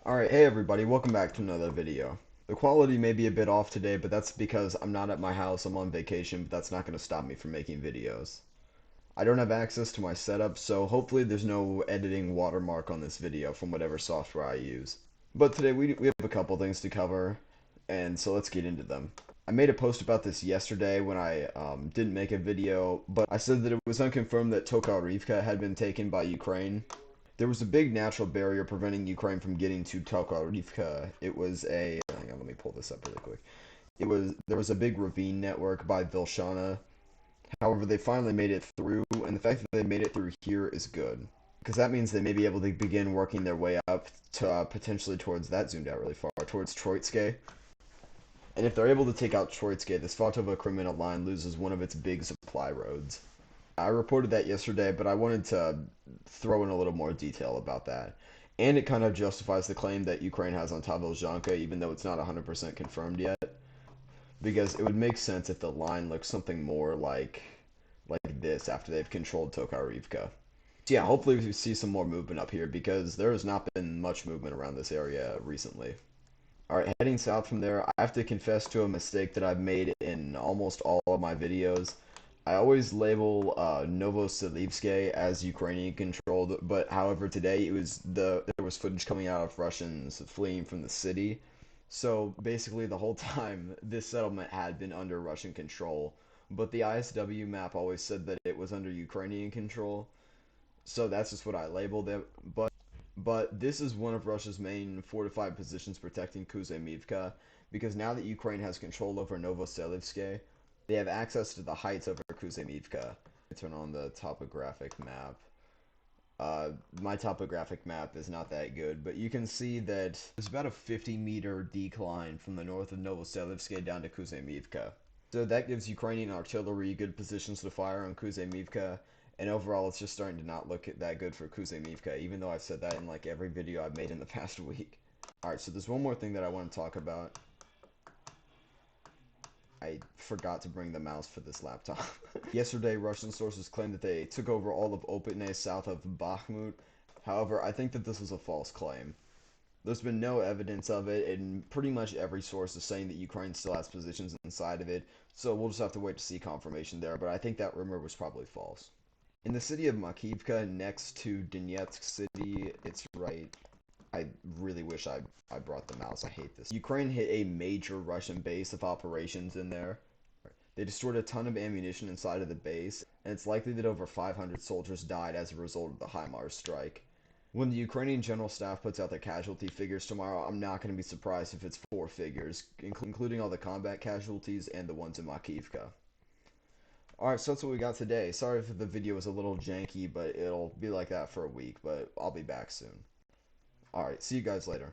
Alright, hey everybody, welcome back to another video. The quality may be a bit off today, but that's because I'm not at my house, I'm on vacation, but that's not going to stop me from making videos. I don't have access to my setup, so hopefully there's no editing watermark on this video from whatever software I use. But today we have a couple things to cover, and so let's get into them. I made a post about this yesterday when I didn't make a video, but I said that it was unconfirmed that Tokarivka had been taken by Ukraine. There was a big natural barrier preventing Ukraine from getting to tokarivka. It was a hang on, let me pull this up really quick. There was a big ravine network by Vilshana. However, they finally made it through, and the fact that they made it through here is good because that means they may be able to begin working their way up to potentially towards that zoomed out really far towards Troitske. And if they're able to take out Troitske, the Svatove kreminna line loses one of its big supply roads. I reported that yesterday, but I wanted to throw in a little more detail about that. And it kind of justifies the claim that Ukraine has on Tavydiv, even though it's not 100% confirmed yet. Because it would make sense if the line looks something more like this after they've controlled Tokarivka. So yeah, hopefully we see some more movement up here because there has not been much movement around this area recently. Alright, heading south from there, I have to confess to a mistake that I've made in almost all of my videos. I always label Novoselivske as Ukrainian controlled, but however today there was footage coming out of Russians fleeing from the city. So basically the whole time this settlement had been under Russian control, but the ISW map always said that it was under Ukrainian control. So that's just what I labeled it. But this is one of Russia's main fortified positions protecting Kuzymivka, because now that Ukraine has control over Novoselivske, they have access to the heights over Kuzymivka. Turn on the topographic map. My topographic map is not that good, but you can see that there's about a 50-meter decline from the north of Novoselivske down to Kuzymivka. So that gives Ukrainian artillery good positions to fire on Kuzymivka, and overall it's just starting to not look that good for Kuzymivka, even though I've said that in like every video I've made in the past week. Alright, so there's one more thing that I want to talk about. I forgot to bring the mouse for this laptop. Yesterday, Russian sources claimed that they took over all of Opitne south of Bakhmut. However, I think that this was a false claim. There's been no evidence of it, and pretty much every source is saying that Ukraine still has positions inside of it, so we'll just have to wait to see confirmation there, but I think that rumor was probably false. In the city of Makivka, next to Donetsk City, it's right. I really wish I brought the mouse. I hate this. Ukraine hit a major Russian base of operations in there. They destroyed a ton of ammunition inside of the base, and it's likely that over 500 soldiers died as a result of the HIMARS strike. When the Ukrainian General Staff puts out their casualty figures tomorrow, I'm not going to be surprised if it's 4 figures, including all the combat casualties and the ones in Makivka. Alright, so that's what we got today. Sorry if the video was a little janky, but it'll be like that for a week, but I'll be back soon. Alright, see you guys later.